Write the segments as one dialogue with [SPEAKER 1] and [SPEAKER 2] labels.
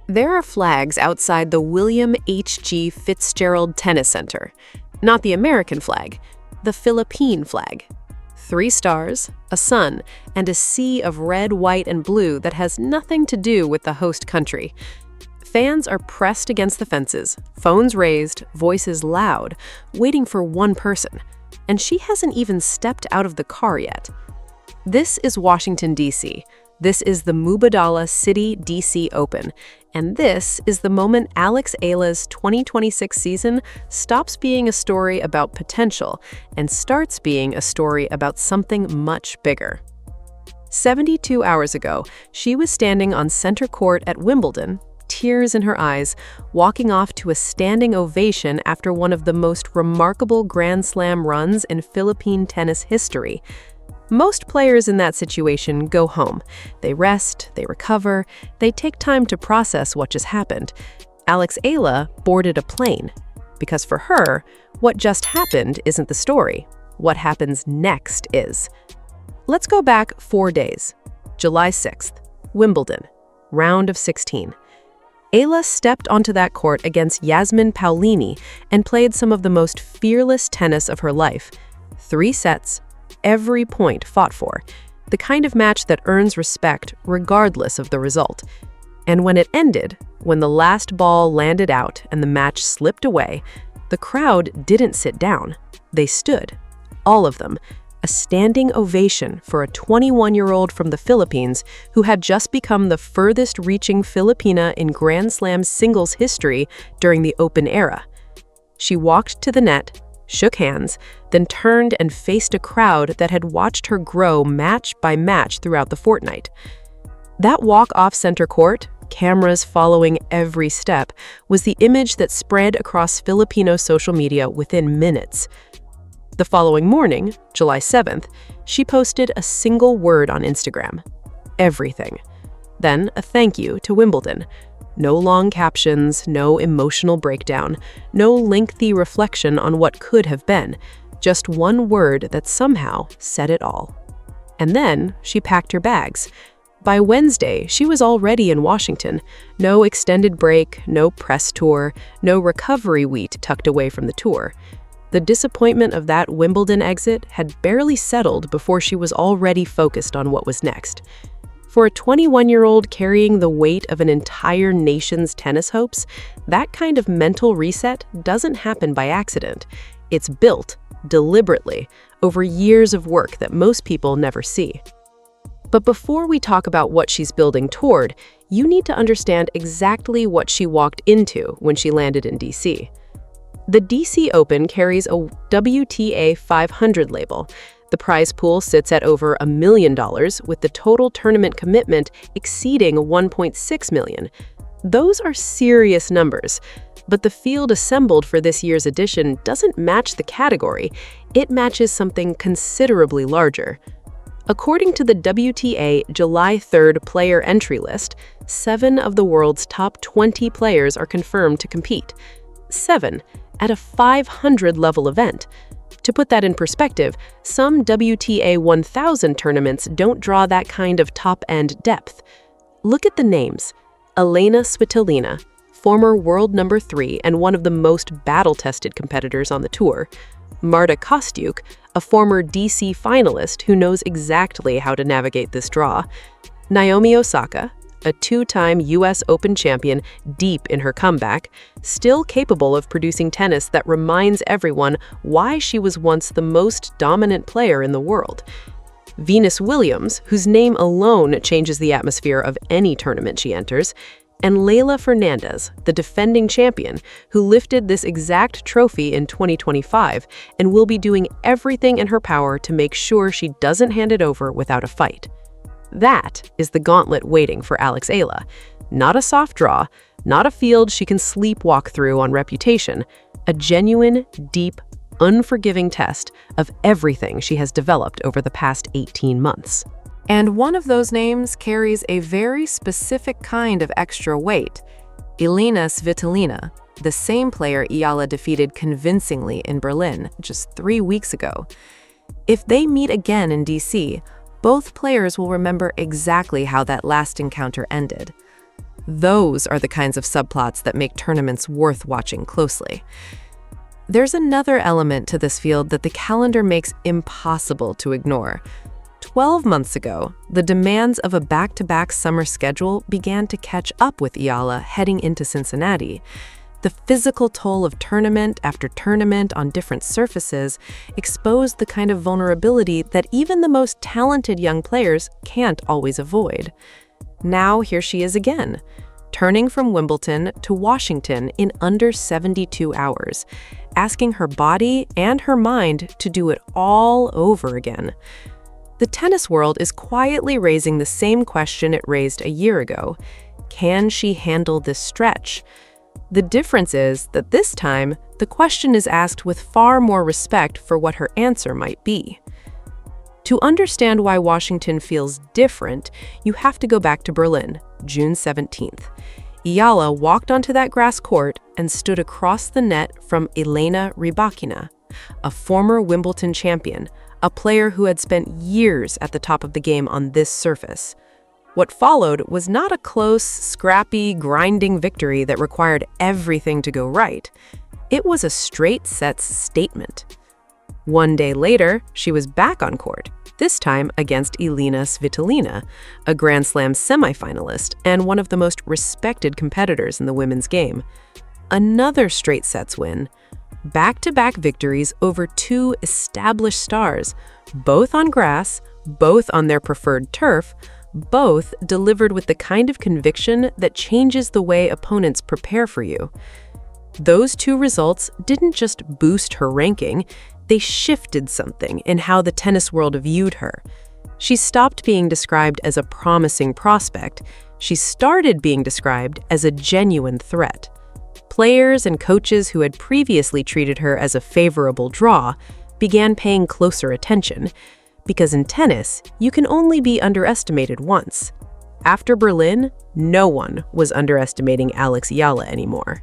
[SPEAKER 1] There are flags outside the William H.G. Fitzgerald Tennis Center. Not the American flag, the Philippine flag. 3 stars, a sun, and a sea of red, white, and blue that has nothing to do with the host country. Fans are pressed against the fences, phones raised, voices loud, waiting for one person. And she hasn't even stepped out of the car yet. This is Washington, D.C. This is the Mubadala City DC Open, and this is the moment Alex Eala's 2026 season stops being a story about potential and starts being a story about something much bigger. 72 hours ago, she was standing on center court at Wimbledon, tears in her eyes, walking off to a standing ovation after one of the most remarkable Grand Slam runs in Philippine tennis history. Most players in that situation go home. They rest, they recover, they take time to process what just happened. Alex Eala boarded a plane. Because for her, what just happened isn't the story. What happens next is. Let's go back 4 days. July 6th, Wimbledon, round of 16. Eala stepped onto that court against Yasmin Paolini and played some of the most fearless tennis of her life. 3 sets, every point fought for, the kind of match that earns respect regardless of the result. And when it ended, when the last ball landed out and the match slipped away, the crowd didn't sit down. They stood, all of them, a standing ovation for a 21-year-old from the Philippines who had just become the furthest-reaching Filipina in Grand Slam singles history during the Open era. She walked to the net, shook hands, then turned and faced a crowd that had watched her grow match by match throughout the fortnight. That walk off center court, cameras following every step, was the image that spread across Filipino social media within minutes. The following morning, July 7th, she posted a single word on Instagram: everything. Then a thank you to Wimbledon. No long captions, no emotional breakdown, no lengthy reflection on what could have been, just one word that somehow said it all. And then she packed her bags. By Wednesday, she was already in Washington. No extended break, no press tour, no recovery week tucked away from the tour. The disappointment of that Wimbledon exit had barely settled before she was already focused on what was next. For a 21-year-old carrying the weight of an entire nation's tennis hopes, that kind of mental reset doesn't happen by accident. It's built, deliberately, over years of work that most people never see. But before we talk about what she's building toward, you need to understand exactly what she walked into when she landed in DC. The DC Open carries a WTA 500 label. The prize pool sits at over $1 million, with the total tournament commitment exceeding $1.6 million. Those are serious numbers, but the field assembled for this year's edition doesn't match the category. It matches something considerably larger. According to the WTA July 3rd player entry list, 7 of the world's top 20 players are confirmed to compete. 7 at a 500-level event. To put that in perspective, some WTA 1000 tournaments don't draw that kind of top-end depth. Look at the names. Elena Svitolina, former world number 3 and one of the most battle-tested competitors on the tour. Marta Kostyuk, a former DC finalist who knows exactly how to navigate this draw. Naomi Osaka, a 2-time US Open champion deep in her comeback, still capable of producing tennis that reminds everyone why she was once the most dominant player in the world. Venus Williams, whose name alone changes the atmosphere of any tournament she enters, and Leylah Fernandez, the defending champion, who lifted this exact trophy in 2025 and will be doing everything in her power to make sure she doesn't hand it over without a fight. That is the gauntlet waiting for Alex Eala. Not a soft draw, not a field she can sleepwalk through on reputation, a genuine, deep, unforgiving test of everything she has developed over the past 18 months. And one of those names carries a very specific kind of extra weight. Elena Svitolina, the same player Eala defeated convincingly in Berlin just 3 weeks ago. If they meet again in DC, both players will remember exactly how that last encounter ended. Those are the kinds of subplots that make tournaments worth watching closely. There's another element to this field that the calendar makes impossible to ignore. 12 months ago, the demands of a back-to-back summer schedule began to catch up with Eala heading into Cincinnati. The physical toll of tournament after tournament on different surfaces exposed the kind of vulnerability that even the most talented young players can't always avoid. Now here she is again, turning from Wimbledon to Washington in under 72 hours, asking her body and her mind to do it all over again. The tennis world is quietly raising the same question it raised a year ago. Can she handle this stretch? The difference is that this time, the question is asked with far more respect for what her answer might be. To understand why Washington feels different, you have to go back to Berlin, June 17th. Eala walked onto that grass court and stood across the net from Elena Rybakina, a former Wimbledon champion, a player who had spent years at the top of the game on this surface. What followed was not a close, scrappy, grinding victory that required everything to go right. It was a straight sets statement. One day later, she was back on court, this time against Elena Svitolina, a Grand Slam semifinalist and one of the most respected competitors in the women's game. Another straight sets win. Back-to-back victories over two established stars, both on grass, both on their preferred turf, both delivered with the kind of conviction that changes the way opponents prepare for you. Those two results didn't just boost her ranking, they shifted something in how the tennis world viewed her. She stopped being described as a promising prospect. She started being described as a genuine threat. Players and coaches who had previously treated her as a favorable draw began paying closer attention, because in tennis, you can only be underestimated once. After Berlin, no one was underestimating Alex Eala anymore.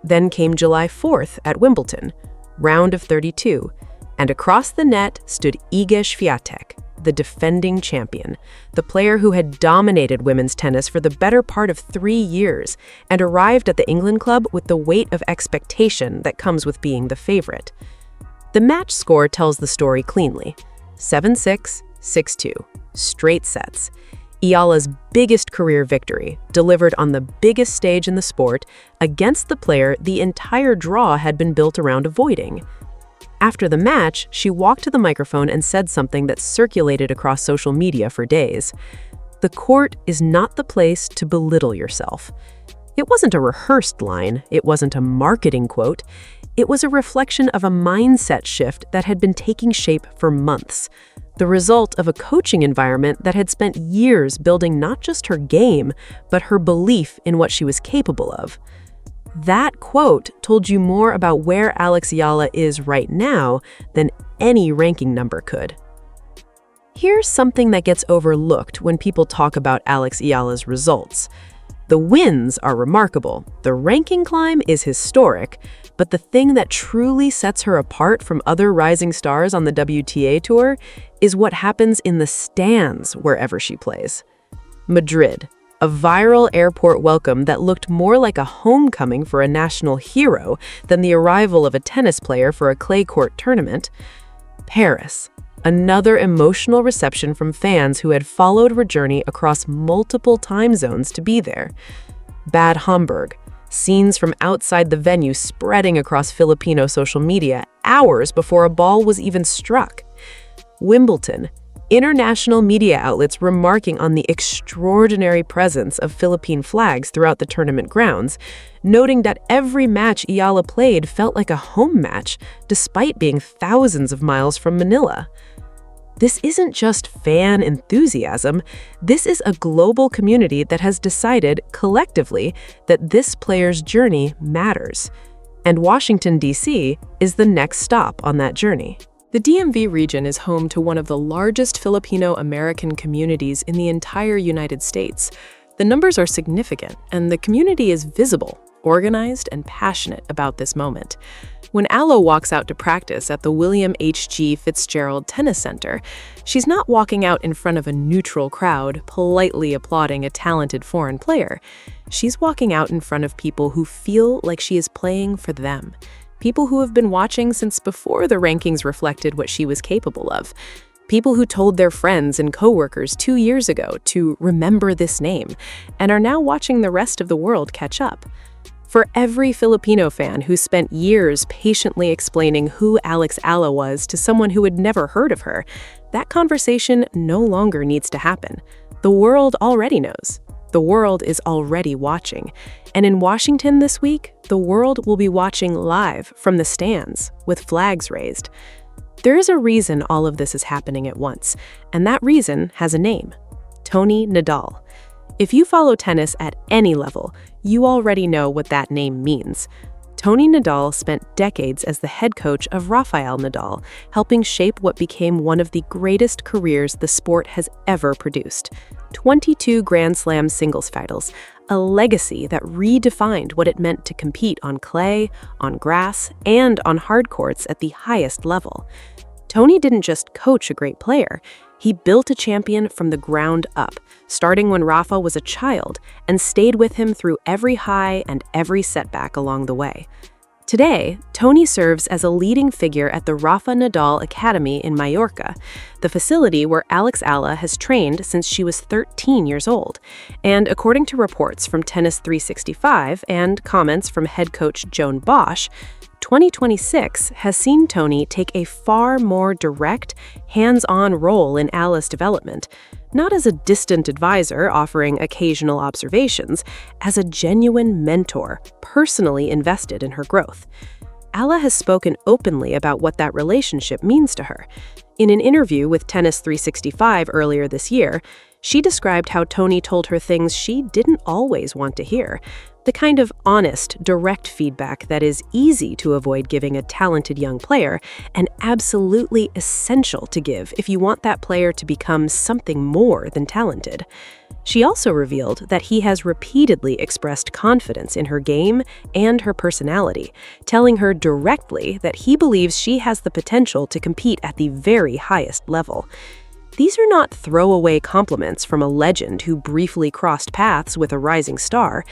[SPEAKER 1] Then came July 4th at Wimbledon, round of 32, and across the net stood Iga Świątek, the defending champion, the player who had dominated women's tennis for the better part of 3 years and arrived at the England club with the weight of expectation that comes with being the favorite. The match score tells the story cleanly. 7-6, 6-2, straight sets. Eala's biggest career victory, delivered on the biggest stage in the sport, against the player the entire draw had been built around avoiding. After the match, she walked to the microphone and said something that circulated across social media for days. The court is not the place to belittle yourself. It wasn't a rehearsed line, it wasn't a marketing quote. It was a reflection of a mindset shift that had been taking shape for months, the result of a coaching environment that had spent years building not just her game, but her belief in what she was capable of. That quote told you more about where Alex Eala is right now than any ranking number could. Here's something that gets overlooked when people talk about Alex Eala's results. The wins are remarkable, the ranking climb is historic, but the thing that truly sets her apart from other rising stars on the WTA Tour is what happens in the stands wherever she plays. Madrid, a viral airport welcome that looked more like a homecoming for a national hero than the arrival of a tennis player for a clay court tournament. Paris, another emotional reception from fans who had followed her journey across multiple time zones to be there. Bad Homburg, scenes from outside the venue spreading across Filipino social media hours before a ball was even struck. Wimbledon, international media outlets remarking on the extraordinary presence of Philippine flags throughout the tournament grounds, noting that every match Eala played felt like a home match, despite being thousands of miles from Manila. This isn't just fan enthusiasm, this is a global community that has decided, collectively, that this player's journey matters. And Washington, D.C. is the next stop on that journey. The DMV region is home to one of the largest Filipino-American communities in the entire United States. The numbers are significant, and the community is visible, organized, and passionate about this moment. When Eala walks out to practice at the William H.G. Fitzgerald Tennis Center, she's not walking out in front of a neutral crowd, politely applauding a talented foreign player. She's walking out in front of people who feel like she is playing for them. People who have been watching since before the rankings reflected what she was capable of. People who told their friends and coworkers 2 years ago to remember this name, and are now watching the rest of the world catch up. For every Filipino fan who spent years patiently explaining who Alex Eala was to someone who had never heard of her, that conversation no longer needs to happen. The world already knows. The world is already watching. And in Washington this week, the world will be watching live from the stands with flags raised. There is a reason all of this is happening at once, and that reason has a name: Tony Nadal. If you follow tennis at any level, you already know what that name means. Tony Nadal spent decades as the head coach of Rafael Nadal, helping shape what became one of the greatest careers the sport has ever produced. 22 Grand Slam singles titles, a legacy that redefined what it meant to compete on clay, on grass, and on hard courts at the highest level. Tony didn't just coach a great player. He built a champion from the ground up, starting when Rafa was a child, and stayed with him through every high and every setback along the way. Today, Tony serves as a leading figure at the Rafa Nadal Academy in Mallorca, the facility where Alex Eala has trained since she was 13 years old. And according to reports from Tennis 365 and comments from head coach Joan Bosch, 2026 has seen Tony take a far more direct, hands-on role in Eala's development, not as a distant advisor offering occasional observations, as a genuine mentor, personally invested in her growth. Eala has spoken openly about what that relationship means to her. In an interview with Tennis 365 earlier this year, she described how Tony told her things she didn't always want to hear, the kind of honest, direct feedback that is easy to avoid giving a talented young player and absolutely essential to give if you want that player to become something more than talented. She also revealed that he has repeatedly expressed confidence in her game and her personality, telling her directly that he believes she has the potential to compete at the very highest level. These are not throwaway compliments from a legend who briefly crossed paths with a rising star.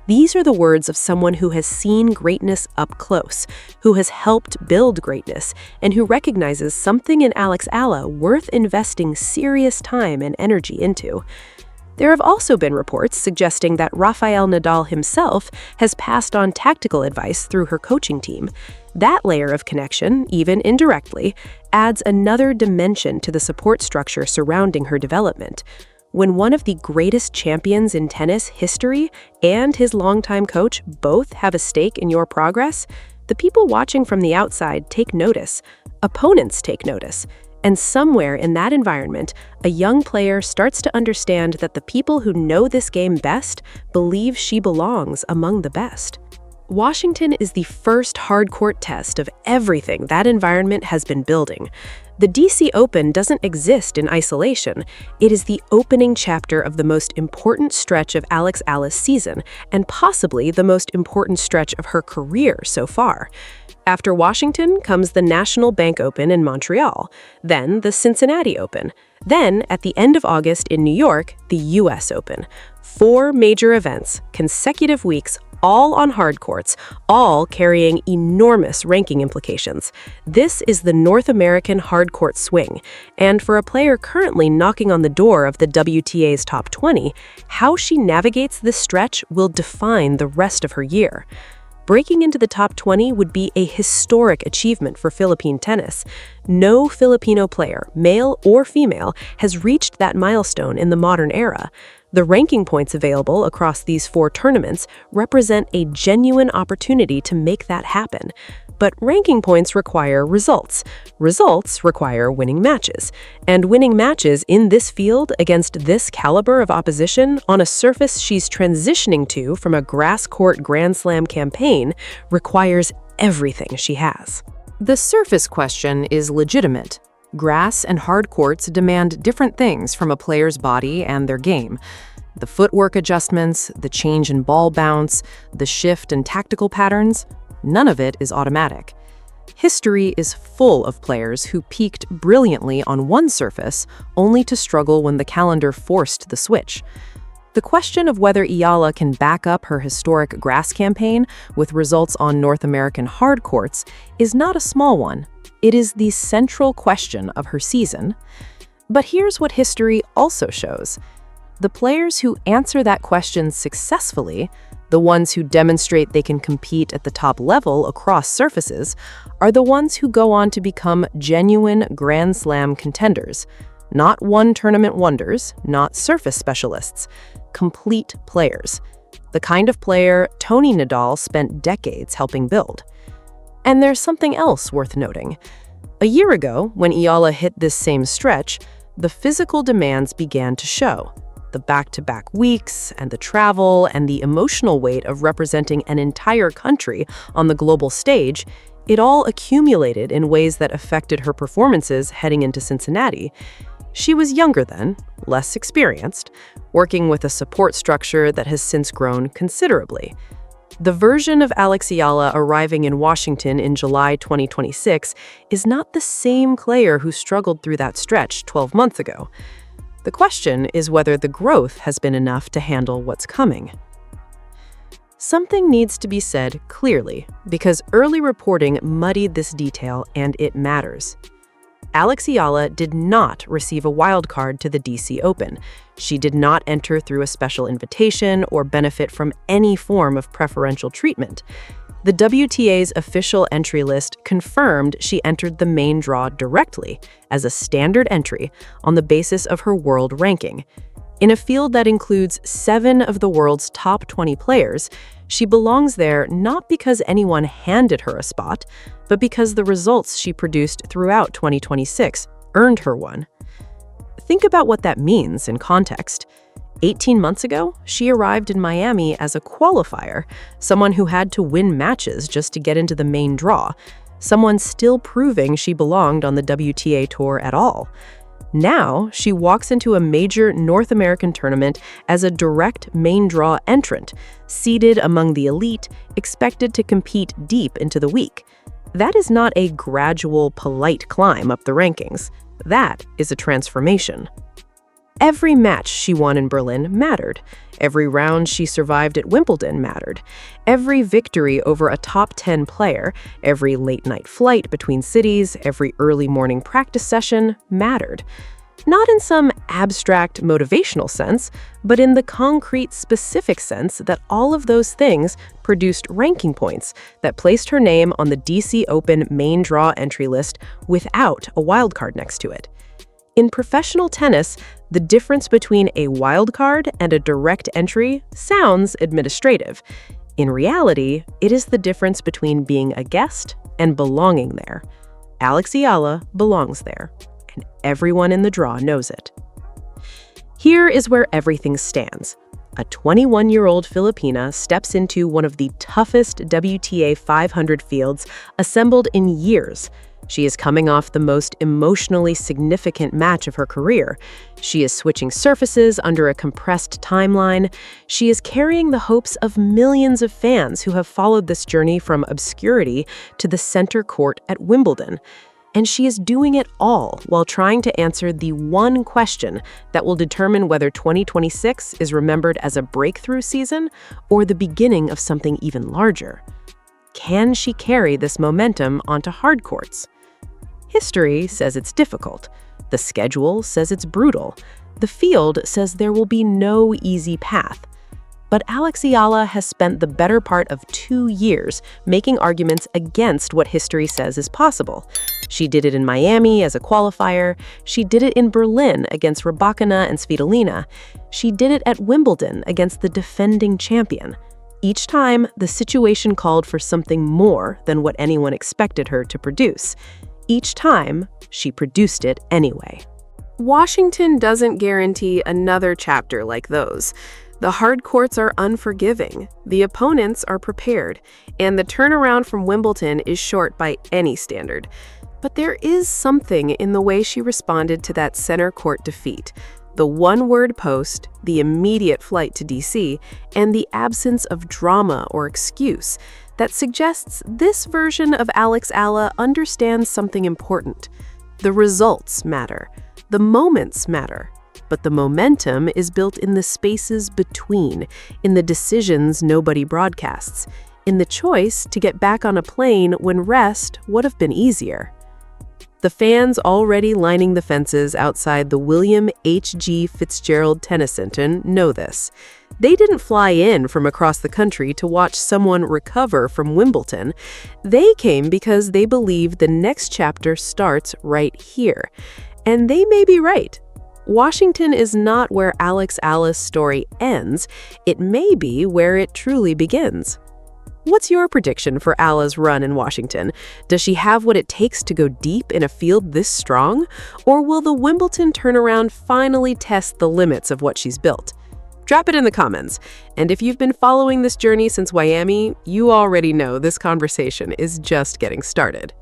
[SPEAKER 1] These are the words of someone who has seen greatness up close, who has helped build greatness, and who recognizes something in Alex Eala worth investing serious time and energy into. There have also been reports suggesting that Rafael Nadal himself has passed on tactical advice through her coaching team. That layer of connection, even indirectly, adds another dimension to the support structure surrounding her development. When one of the greatest champions in tennis history and his longtime coach both have a stake in your progress, the people watching from the outside take notice. Opponents take notice. And somewhere in that environment, a young player starts to understand that the people who know this game best believe she belongs among the best. Washington is the first hardcourt test of everything that environment has been building. The DC Open doesn't exist in isolation. It is the opening chapter of the most important stretch of Alex Eala's season, and possibly the most important stretch of her career so far. After Washington comes the National Bank Open in Montreal, then the Cincinnati Open, then at the end of August in New York, the US Open. 4 major events, consecutive weeks, all on hard courts, all carrying enormous ranking implications. This is the North American hard court swing, and for a player currently knocking on the door of the WTA's top 20, how she navigates this stretch will define the rest of her year. Breaking into the top 20 would be a historic achievement for Philippine tennis. No Filipino player, male or female, has reached that milestone in the modern era. The ranking points available across these 4 tournaments represent a genuine opportunity to make that happen. But ranking points require results. Results require winning matches. And winning matches in this field against this caliber of opposition on a surface she's transitioning to from a grass court Grand Slam campaign requires everything she has. The surface question is legitimate. Grass and hard courts demand different things from a player's body and their game. The footwork adjustments, the change in ball bounce, the shift in tactical patterns, none of it is automatic. History is full of players who peaked brilliantly on one surface only to struggle when the calendar forced the switch. The question of whether Eala can back up her historic grass campaign with results on North American hard courts is not a small one. It is the central question of her season. But here's what history also shows. The players who answer that question successfully, the ones who demonstrate they can compete at the top level across surfaces, are the ones who go on to become genuine Grand Slam contenders. Not one-tournament wonders, not surface specialists, complete players. The kind of player Tony Nadal spent decades helping build. And there's something else worth noting. A year ago, when Eala hit this same stretch, the physical demands began to show. The back-to-back weeks, and the travel, and the emotional weight of representing an entire country on the global stage, it all accumulated in ways that affected her performances heading into Cincinnati. She was younger then, less experienced, working with a support structure that has since grown considerably. The version of Alex Eala arriving in Washington in July 2026 is not the same player who struggled through that stretch 12 months ago. The question is whether the growth has been enough to handle what's coming. Something needs to be said clearly, because early reporting muddied this detail, and it matters. Alex Eala did not receive a wildcard to the DC Open. She did not enter through a special invitation or benefit from any form of preferential treatment. The WTA's official entry list confirmed she entered the main draw directly, as a standard entry, on the basis of her world ranking. In a field that includes 7 of the world's top 20 players, she belongs there not because anyone handed her a spot, but because the results she produced throughout 2026 earned her one. Think about what that means in context. 18 months ago, she arrived in Miami as a qualifier, someone who had to win matches just to get into the main draw, someone still proving she belonged on the WTA Tour at all. Now, she walks into a major North American tournament as a direct main draw entrant, seated among the elite, expected to compete deep into the week. That is not a gradual, polite climb up the rankings. That is a transformation. Every match she won in Berlin mattered. Every round she survived at Wimbledon mattered. Every victory over a top 10 player, every late-night flight between cities, every early morning practice session mattered. Not in some abstract motivational sense, but in the concrete, specific sense that all of those things produced ranking points that placed her name on the DC Open main draw entry list without a wildcard next to it. In professional tennis, the difference between a wildcard and a direct entry sounds administrative. In reality, it is the difference between being a guest and belonging there. Alex Eala belongs there, and everyone in the draw knows it. Here is where everything stands. A 21-year-old Filipina steps into one of the toughest WTA 500 fields assembled in years. She is coming off the most emotionally significant match of her career. She is switching surfaces under a compressed timeline. She is carrying the hopes of millions of fans who have followed this journey from obscurity to the center court at Wimbledon. And she is doing it all while trying to answer the one question that will determine whether 2026 is remembered as a breakthrough season or the beginning of something even larger. Can she carry this momentum onto hard courts? History says it's difficult. The schedule says it's brutal. The field says there will be no easy path. But Alex Eala has spent the better part of 2 years making arguments against what history says is possible. She did it in Miami as a qualifier. She did it in Berlin against Rybakina and Svitolina. She did it at Wimbledon against the defending champion. Each time, the situation called for something more than what anyone expected her to produce. Each time, she produced it anyway. Washington doesn't guarantee another chapter like those. The hard courts are unforgiving, the opponents are prepared, and the turnaround from Wimbledon is short by any standard. But there is something in the way she responded to that center court defeat. The one-word post, the immediate flight to DC, and the absence of drama or excuse that suggests this version of Alex Eala understands something important. The results matter. The moments matter. But the momentum is built in the spaces between, in the decisions nobody broadcasts, in the choice to get back on a plane when rest would have been easier. The fans already lining the fences outside the William H.G. Fitzgerald Tennis Center know this. They didn't fly in from across the country to watch someone recover from Wimbledon. They came because they believe the next chapter starts right here. And they may be right. Washington is not where Alex Eala's story ends. It may be where it truly begins. What's your prediction for Eala's run in Washington? Does she have what it takes to go deep in a field this strong? Or will the Wimbledon turnaround finally test the limits of what she's built? Drop it in the comments. And if you've been following this journey since Miami, you already know this conversation is just getting started.